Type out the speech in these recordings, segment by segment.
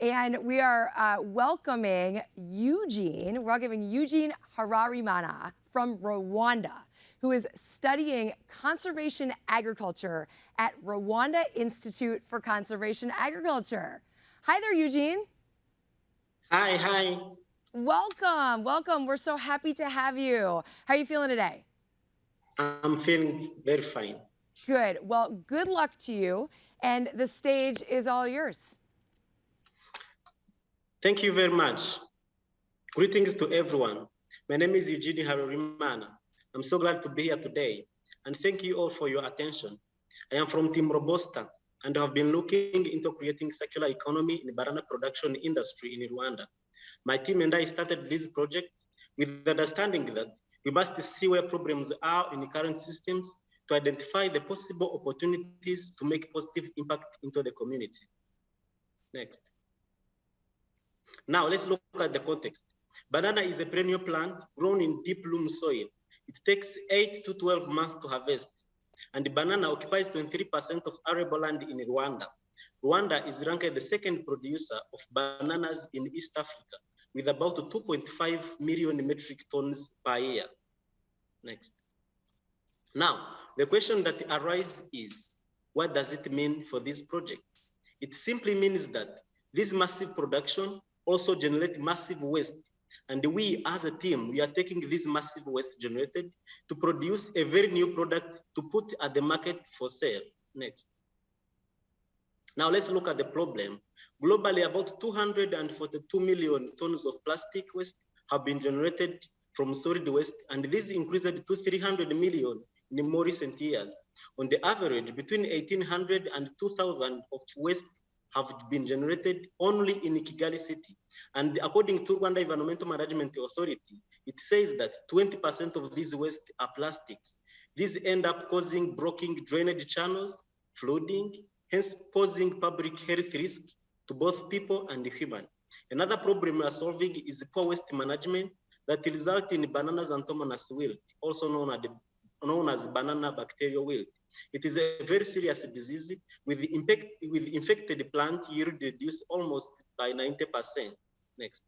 And we are welcoming Eugene. We're welcoming Eugene Hararimana from Rwanda, who is studying conservation agriculture at Rwanda Institute for Conservation Agriculture. Hi there, Eugene. Hi. Welcome, welcome. We're so happy to have you. How are you feeling today? I'm feeling very fine. Good. Well, good luck to you, and the stage is all yours. Thank you very much. Greetings to everyone. My name is Eugene Hararimana. I'm so glad to be here today, and thank you all for your attention. I am from Team Robusta, and have been looking into creating circular economy in the banana production industry in Rwanda. My team and I started this project with the understanding that we must see where problems are in the current systems to identify the possible opportunities to make positive impact into the community. Next. Now let's look at the context. Banana is a perennial plant grown in deep loam soil. It takes 8 to 12 months to harvest, and the banana occupies 23% of arable land in Rwanda. Rwanda is ranked the second producer of bananas in East Africa, with about 2.5 million metric tons per year. Next. Now, the question that arises is, what does it mean for this project? It simply means that this massive production also generates massive waste. And we, as a team, we are taking this massive waste generated to produce a very new product to put at the market for sale. Next. Now let's look at the problem. Globally, about 242 million tons of plastic waste have been generated from solid waste, and this increased to 300 million in more recent years. On the average, between 1,800 and 2,000 of waste have been generated only in Kigali city. And according to Rwanda Environmental Management Authority, it says that 20% of these waste are plastics. These end up causing blocking drainage channels, flooding, hence posing public health risk to both people and human. Another problem we are solving is poor waste management that results in bananas antomonas wilt, also known as banana bacterial wilt. It is a very serious disease with infected plant yield reduced almost by 90%. Next.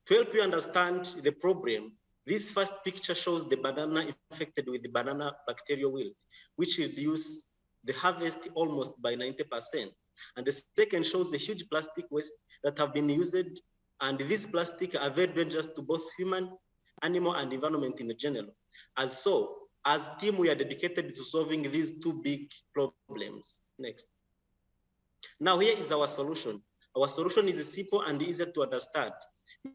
To help you understand the problem, this first picture shows the banana infected with the banana bacterial wilt, which reduces the harvest almost by 90%. And the second shows the huge plastic waste that have been used, and these plastics are very dangerous to both human, animal, and environment in general. As a team, we are dedicated to solving these two big problems. Next. Now here is our solution. Our solution is simple and easy to understand.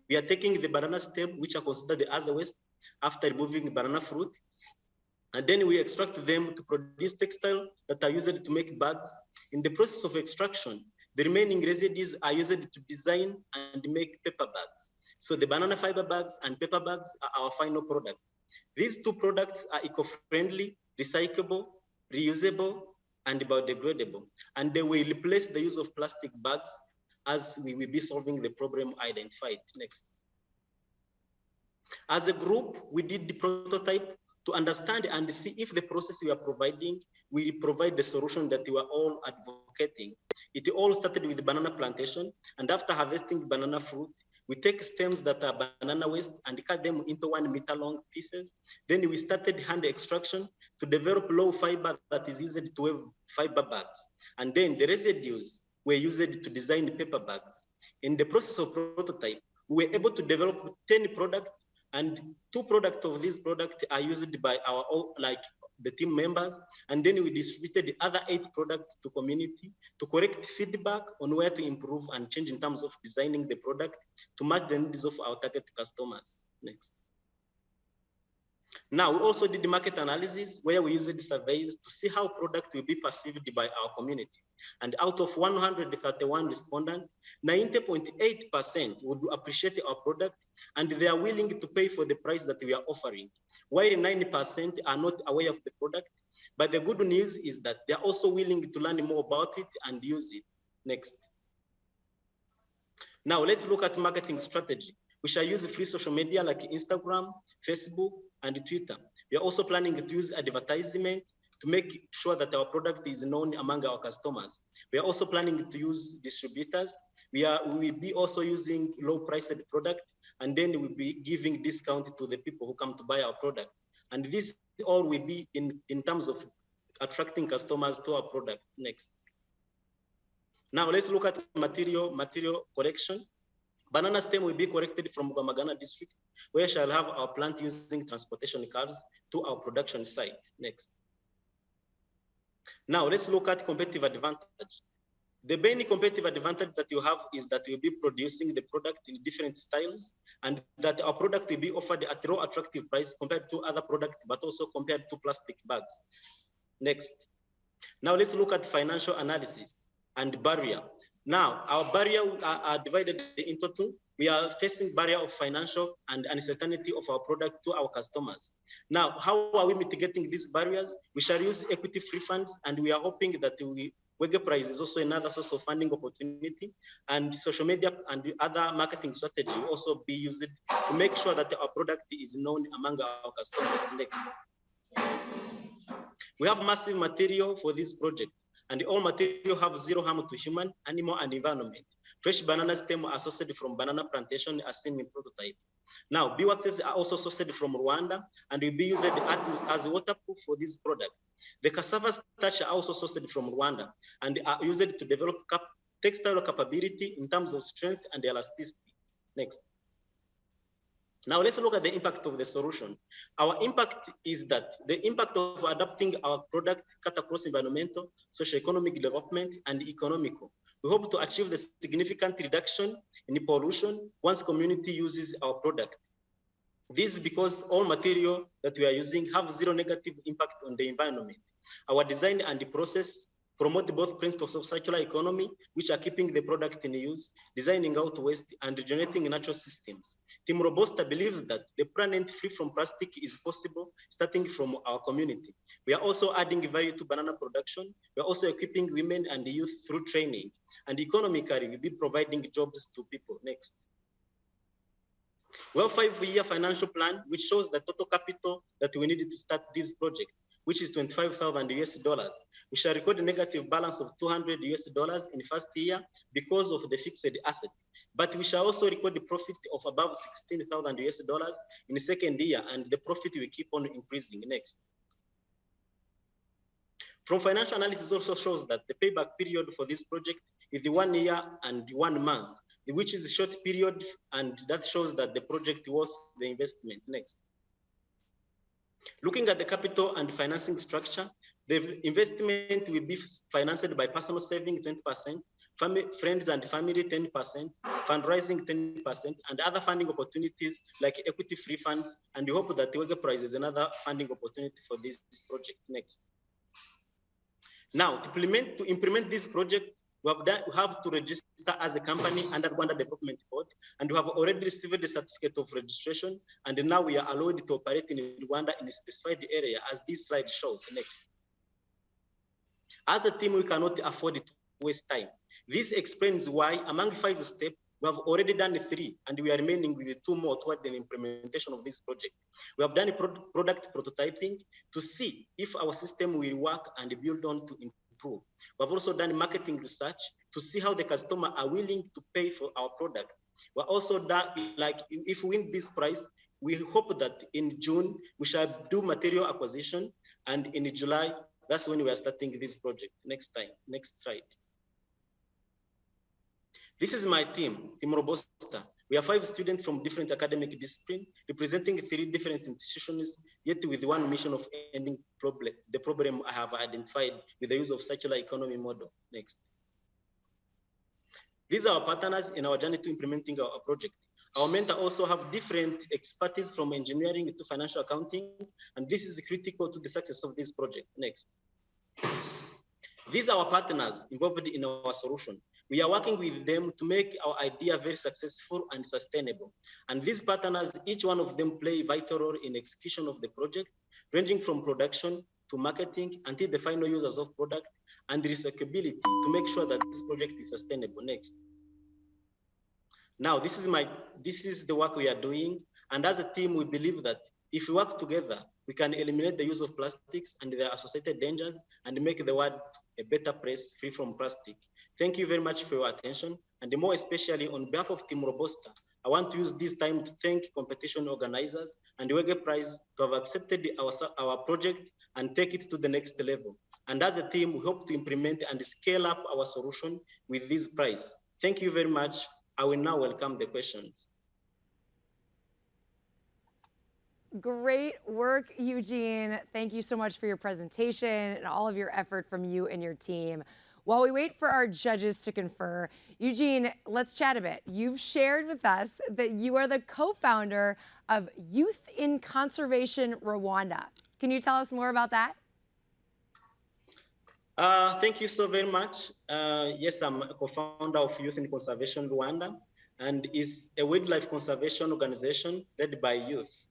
We are taking the banana stem, which are considered as a waste, after removing banana fruit, and then we extract them to produce textiles that are used to make bags. In the process of extraction, the remaining residues are used to design and make paper bags. So the banana fiber bags and paper bags are our final product. These two products are eco-friendly, recyclable, reusable, and biodegradable. And they will replace the use of plastic bags as we will be solving the problem identified. Next. As a group, we did the prototype to understand and see if the process we are providing will provide the solution that we are all advocating. It all started with the banana plantation, and after harvesting banana fruit, we take stems that are banana waste and cut them into 1 meter long pieces. Then we started hand extraction to develop low fiber that is used to weave fiber bags. And then the residues were used to design the paper bags. In the process of prototype, we were able to develop 10 products, and 2 products of these products are used by our own, the team members, and then we distributed the other 8 products to community to collect feedback on where to improve and change in terms of designing the product to match the needs of our target customers. Next. Now, we also did the market analysis where we used surveys to see how product will be perceived by our community. And out of 131 respondents, 90.8% would appreciate our product, and they are willing to pay for the price that we are offering, while 90% are not aware of the product. But the good news is that they are also willing to learn more about it and use it. Next. Now, let's look at marketing strategy. We shall use free social media like Instagram, Facebook, and Twitter. We are also planning to use advertisement to make sure that our product is known among our customers. We are also planning to use distributors. We will be also using low-priced product, and then we'll be giving discount to the people who come to buy our product. And this all will be in terms of attracting customers to our product. Next. Now let's look at material collection. Banana stem will be collected from Rwanda district, where shall have our plant using transportation cars to our production site. Next. Now let's look at competitive advantage. The main competitive advantage that you have is that you'll be producing the product in different styles, and that our product will be offered at a low attractive price compared to other products, but also compared to plastic bags. Next. Now let's look at financial analysis and barrier. Now, our barrier are divided into two. We are facing barrier of financial and uncertainty of our product to our customers. Now, how are we mitigating these barriers? We shall use equity-free funds, and we are hoping that Wege Prize is also another source of funding opportunity, and social media and other marketing strategy will also be used to make sure that our product is known among our customers. Next. We have massive material for this project, and all material have zero harm to human, animal, and environment. Fresh banana stem are sourced from banana plantation as seen in prototype. Now, beeswaxes are also sourced from Rwanda and will be used as waterproof for this product. The cassava starch are also sourced from Rwanda and are used to develop textile capability in terms of strength and elasticity. Next. Now let's look at the impact of the solution. Our impact is that the impact of adapting our product cut across environmental, socio-economic development, and economical. We hope to achieve the significant reduction in pollution once community uses our product. This is because all material that we are using have zero negative impact on the environment. Our design and the process promote both principles of circular economy, which are keeping the product in use, designing out waste, and regenerating natural systems. Team Robusta believes that the planet free from plastic is possible, starting from our community. We are also adding value to banana production. We are also equipping women and youth through training. And economically, we'll be providing jobs to people. Next. We have a 5-year financial plan, which shows the total capital that we needed to start this project, which is $25,000. We shall record a negative balance of $200 in the first year because of the fixed asset. But we shall also record the profit of above $16,000 in the second year, and the profit will keep on increasing. Next. From financial analysis also shows that the payback period for this project is the 1 year and 1 month, which is a short period, and that shows that the project worth the investment. Next. Looking at the capital and financing structure, the investment will be financed by personal saving 20%, friends and family 10%, fundraising 10%, and other funding opportunities like equity-free funds. And we hope that the Wege Prize is another funding opportunity for this project. Next. Now, to implement this project, we have to register as a company under Rwanda Development Board, and we have already received the certificate of registration, and now we are allowed to operate in Rwanda in a specified area, as this slide shows. Next. As a team, we cannot afford to waste time. This explains why, among 5 steps, we have already done 3, and we are remaining with 2 more toward the implementation of this project. We have done product prototyping to see if our system will work and build on to improve. We have also done marketing research to see how the customer are willing to pay for our product. We're also done, like, if we win this prize, we hope that in June, we shall do material acquisition, and in July, that's when we are starting this project. Next slide. This is my team, Team Robusta. We are 5 students from different academic disciplines, representing 3 different institutions, yet with one mission of ending the problem I have identified with the use of circular economy model. Next. These are our partners in our journey to implementing our project. Our mentor also have different expertise from engineering to financial accounting, and this is critical to the success of this project. Next. These are our partners involved in our solution. We are working with them to make our idea very successful and sustainable. And these partners, each one of them play a vital role in execution of the project, ranging from production to marketing until the final users of product and recyclability to make sure that this project is sustainable. Next. Now, this is the work we are doing. And as a team, we believe that if we work together, we can eliminate the use of plastics and their associated dangers and make the world a better place free from plastic. Thank you very much for your attention. And more especially on behalf of Team Robusta, I want to use this time to thank competition organizers and the Wege Prize to have accepted our project and take it to the next level. And as a team, we hope to implement and scale up our solution with this prize. Thank you very much. I will now welcome the questions. Great work, Eugene. Thank you so much for your presentation and all of your effort from you and your team. While we wait for our judges to confer, Eugene, let's chat a bit. You've shared with us that you are the co-founder of Youth in Conservation Rwanda. Can you tell us more about that? Thank you so very much. Yes, I'm a co-founder of Youth in Conservation Rwanda, and is a wildlife conservation organization led by youth.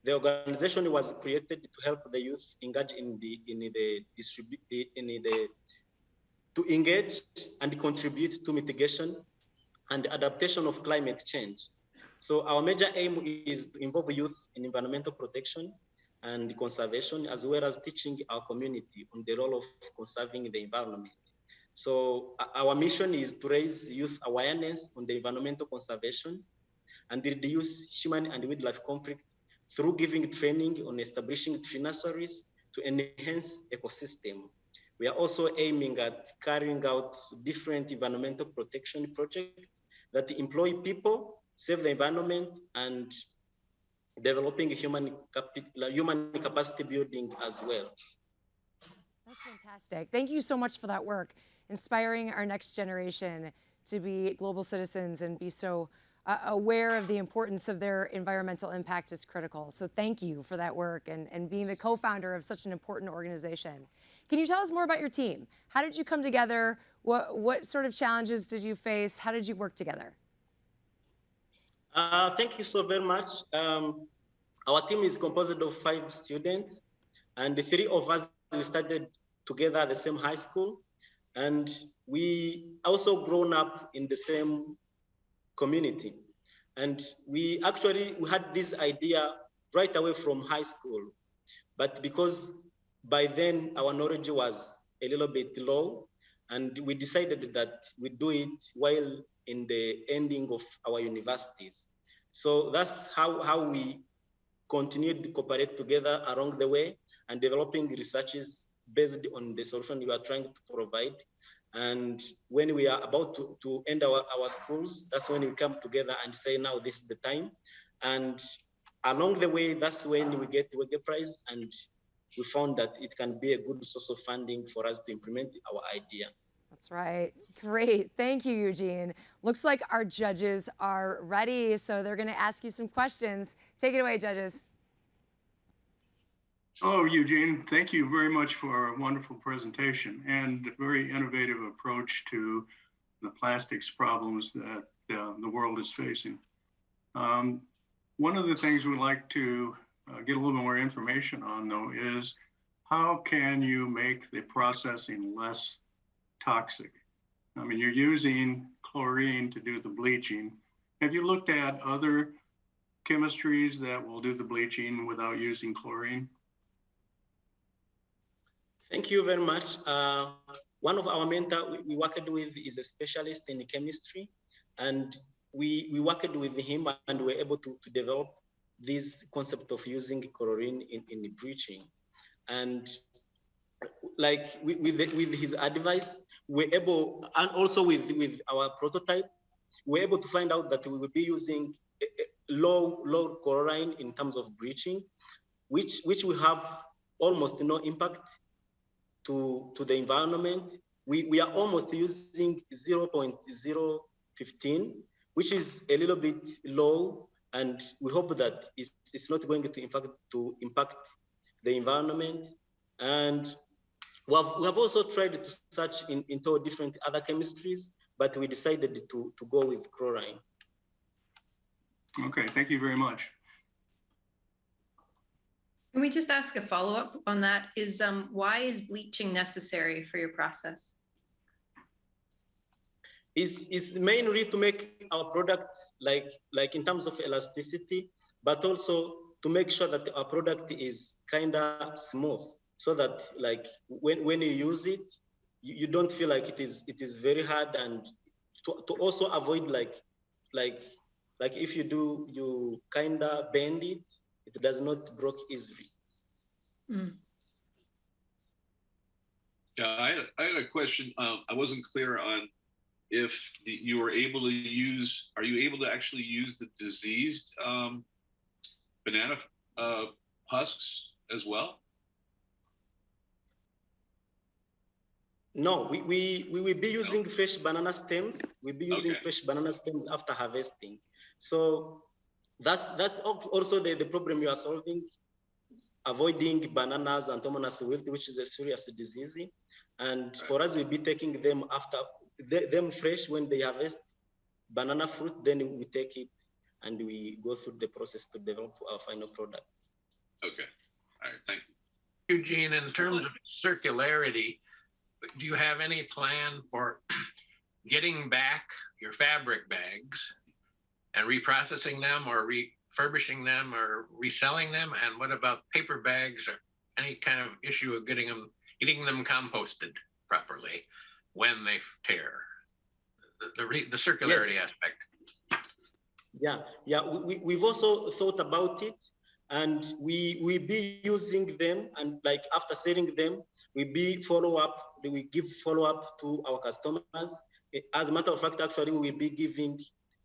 The organization was created to help the youth engage to engage and contribute to mitigation and adaptation of climate change. So our major aim is to involve youth in environmental protection and conservation, as well as teaching our community on the role of conserving the environment. So our mission is to raise youth awareness on the environmental conservation and reduce human and wildlife conflict through giving training on establishing tree nurseries to enhance ecosystem. We are also aiming at carrying out different environmental protection projects that employ people, save the environment, and developing human capacity building as well. That's fantastic. Thank you so much for that work, inspiring our next generation to be global citizens and be so aware of the importance of their environmental impact is critical. So thank you for that work and being the co-founder of such an important organization. Can you tell us more about your team? How did you come together? What sort of challenges did you face? How did you work together? Thank you so very much. Our team is composed of 5 students, and the 3 of us, we started together at the same high school, and we also grown up in the same community. And we had this idea right away from high school, but because by then our knowledge was a little bit low, and we decided that we do it while in the ending of our universities. So that's how we continued to cooperate together along the way and developing researches based on the solution we are trying to provide. And when we are about to end our schools, that's when we come together and say, now this is the time. And along the way, that's when we get Wege Prize, and we found that it can be a good source of funding for us to implement our idea. That's right. Great. Thank you, Eugene. Looks like our judges are ready, so they're going to ask you some questions. Take it away, judges. Oh, Eugene, thank you very much for a wonderful presentation and a very innovative approach to the plastics problems that the world is facing. One of the things we'd like to get a little more information on, though, is how can you make the processing less toxic? I mean, you're using chlorine to do the bleaching. Have you looked at other chemistries that will do the bleaching without using chlorine? Thank you very much. One of our mentors we worked with is a specialist in chemistry, and we worked with him and we were able to develop this concept of using chlorine in bleaching. And like with his advice, we're able, and also with our prototype, we're able to find out that we will be using low chlorine in terms of bleaching, which will have almost no impact to the environment. We are almost using 0.015, which is a little bit low, and we hope that it's not going to impact the environment. And we have also tried to search into different other chemistries, but we decided to go with chlorine. Okay, thank you very much. Can we just ask a follow-up on that? Why is bleaching necessary for your process? It's mainly to make our product like in terms of elasticity, but also to make sure that our product is kind of smooth, so that like when you use it, you don't feel like it is very hard, and to also avoid like if you kind of bend it, it does not break easily. Mm. Yeah, I had a question. I wasn't clear on if you were able to use, are you able to actually use the diseased banana husks as well? No, we will be using fresh banana stems. We'll be using fresh banana stems after harvesting. So that's also the problem you are solving, avoiding bananas and Antomonas wilt, which is a serious disease. And for us, we'll be taking them after them fresh when they harvest banana fruit, then we take it and we go through the process to develop our final product. Okay, all right, thank you. Eugene, in terms of circularity, do you have any plan for getting back your fabric bags and reprocessing them or refurbishing them or reselling them? And what about paper bags or any kind of issue of getting them composted properly when they tear? The circularity aspect. Yeah, we've also thought about it, and we be using them, and like after selling them, we give follow up to our customers. As a matter of fact, actually, we will be giving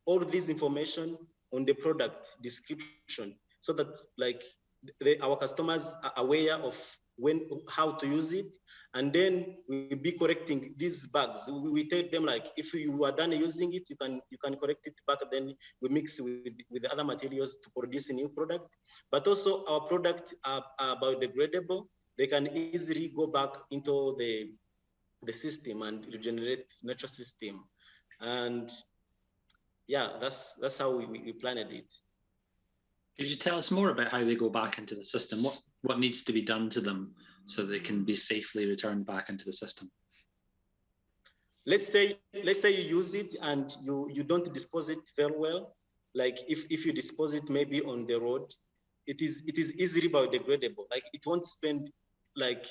all this information on the product description, so that like our customers are aware of how to use it. And then we'll be correcting these bags. We tell them like, if you are done using it, you can correct it back. Then we mix with the other materials to produce a new product. But also our products are biodegradable. They can easily go back into the system and regenerate natural system. And yeah, that's how we planned it. Could you tell us more about how they go back into the system? What needs to be done to them so they can be safely returned back into the system? Let's say you use it and you don't dispose it very well. Like if you dispose it maybe on the road, it is easily biodegradable. Like it won't spend like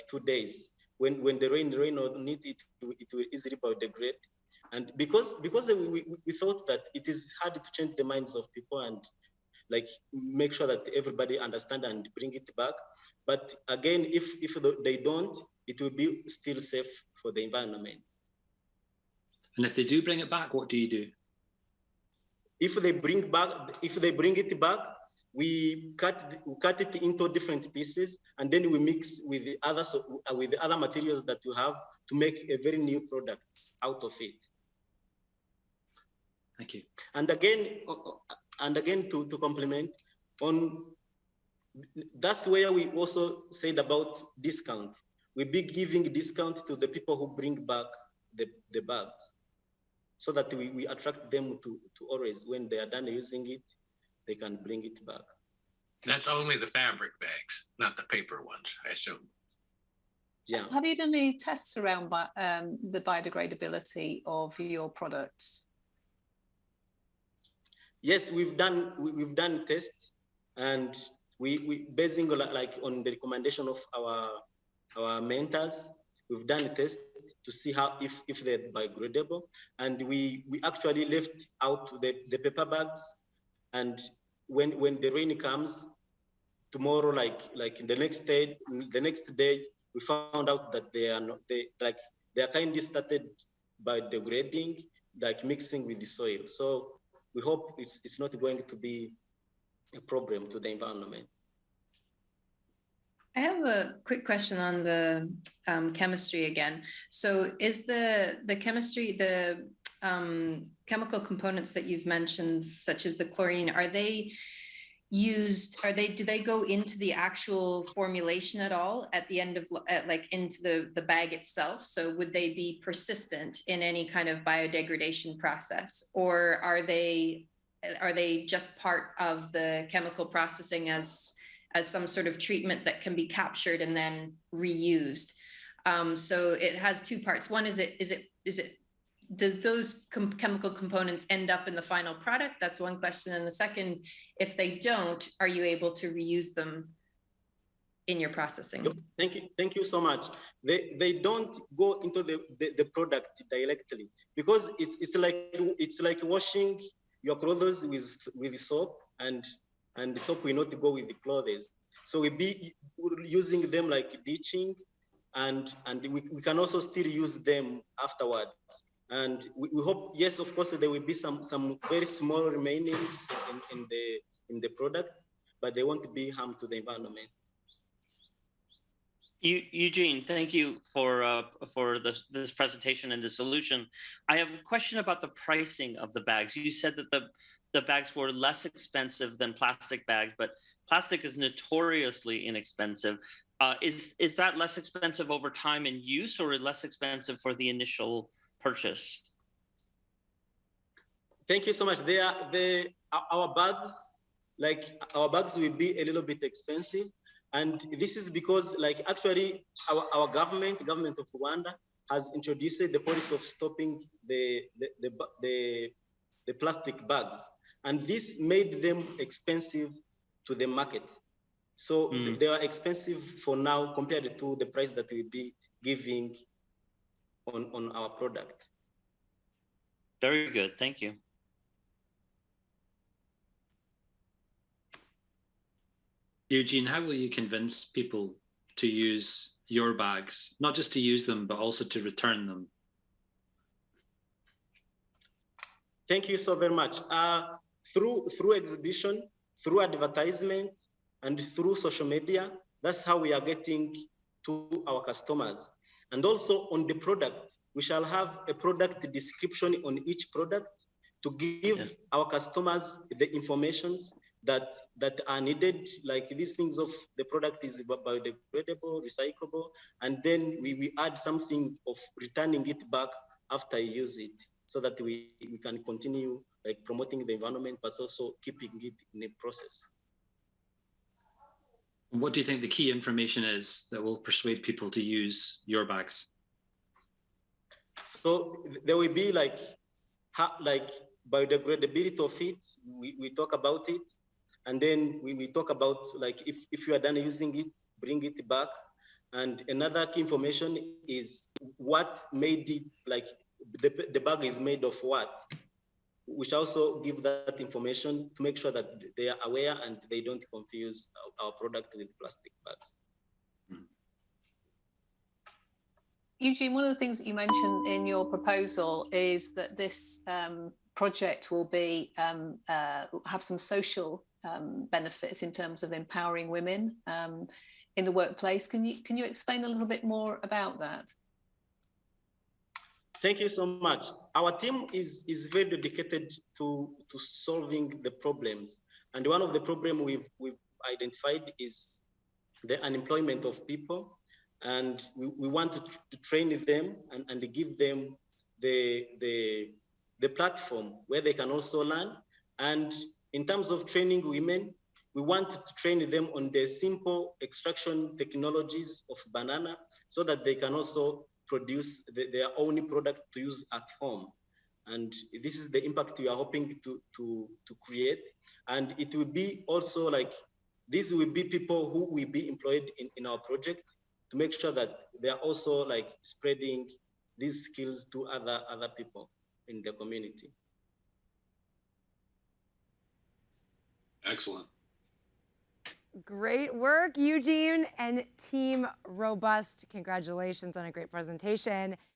2 days. When the rain on it, it will easily biodegrade. And because we thought that it is hard to change the minds of people and like make sure that everybody understand and bring it back. But again, if they don't, it will be still safe for the environment. And if they do bring it back, what do you do? If they bring it back, we cut it into different pieces, and then we mix with the other materials that you have to make a very new product out of it. Thank you. And again, to complement on, that's where we also said about discount. We'll be giving discount to the people who bring back the bags, so that we attract them to always, when they are done using it, they can bring it back. That's only the fabric bags, not the paper ones, I assume. Yeah. Have you done any tests around the biodegradability of your products? Yes, we've done tests, and we basing like on the recommendation of our mentors, we've done a test to see how if they're biodegradable, and we actually left out the paper bags, and when the rain comes tomorrow, like the next day, we found out that they are kind of started biodegrading, like mixing with the soil. So we hope it's not going to be a problem to the environment. I have a quick question on the chemistry again. So is the chemistry, the chemical components that you've mentioned, such as the chlorine, are they used, do they go into the actual formulation at all at the end of, like into the bag itself? So would they be persistent in any kind of biodegradation process, or are they just part of the chemical processing as some sort of treatment that can be captured and then reused? So it has two parts. One, is it do those chemical components end up in the final product? That's one question. And the second, if they don't, are you able to reuse them in your processing? Thank you so much. They don't go into the product directly, because it's like washing your clothes with soap, and the soap will not go with the clothes. So we'll be using them like bleaching, and we can also still use them afterwards. And we hope, yes, of course, there will be some very small remaining in the product, but they won't be harm to the environment. Eugene, thank you for this presentation and the solution. I have a question about the pricing of the bags. You said that the bags were less expensive than plastic bags, but plastic is notoriously inexpensive. Is that less expensive over time and use, or less expensive for the initial purchase? Thank you so much. Our bags will be a little bit expensive. And this is because, like, actually our government of Rwanda has introduced the policy of stopping the plastic bags. And this made them expensive to the market. So they are expensive for now compared to the price that we'll be giving on our product. Very good, thank you. Eugene, how will you convince people to use your bags, not just to use them, but also to return them? Thank you so very much. Through exhibition, through advertisement, and through social media, that's how we are getting to our customers. And also on the product, we shall have a product description on each product to give our customers the informations that are needed, like these things of the product is biodegradable, recyclable, and then we add something of returning it back after you use it, so that we can continue like promoting the environment, but also keeping it in a process. What do you think the key information is that will persuade people to use your bags? So there will be like biodegradability of it. We talk about it. And then we talk about, like, if you are done using it, bring it back. And another key information is what made it, like the bag is made of what. We shall also give that information to make sure that they are aware and they don't confuse our product with plastic bags. Eugene, one of the things that you mentioned in your proposal is that this project will be have some social benefits in terms of empowering women in the workplace. Can you explain a little bit more about that? Thank you so much. Our team is very dedicated to solving the problems. And one of the problems we've identified is the unemployment of people. And we want to train them and give them the platform where they can also learn. And in terms of training women, we want to train them on the simple extraction technologies of banana, so that they can also produce their own product to use at home. And this is the impact we are hoping to create. And it will be also like, these will be people who will be employed in our project, to make sure that they are also like spreading these skills to other people in the community. Excellent. Great work, Eugene and Team Robust. Congratulations on a great presentation.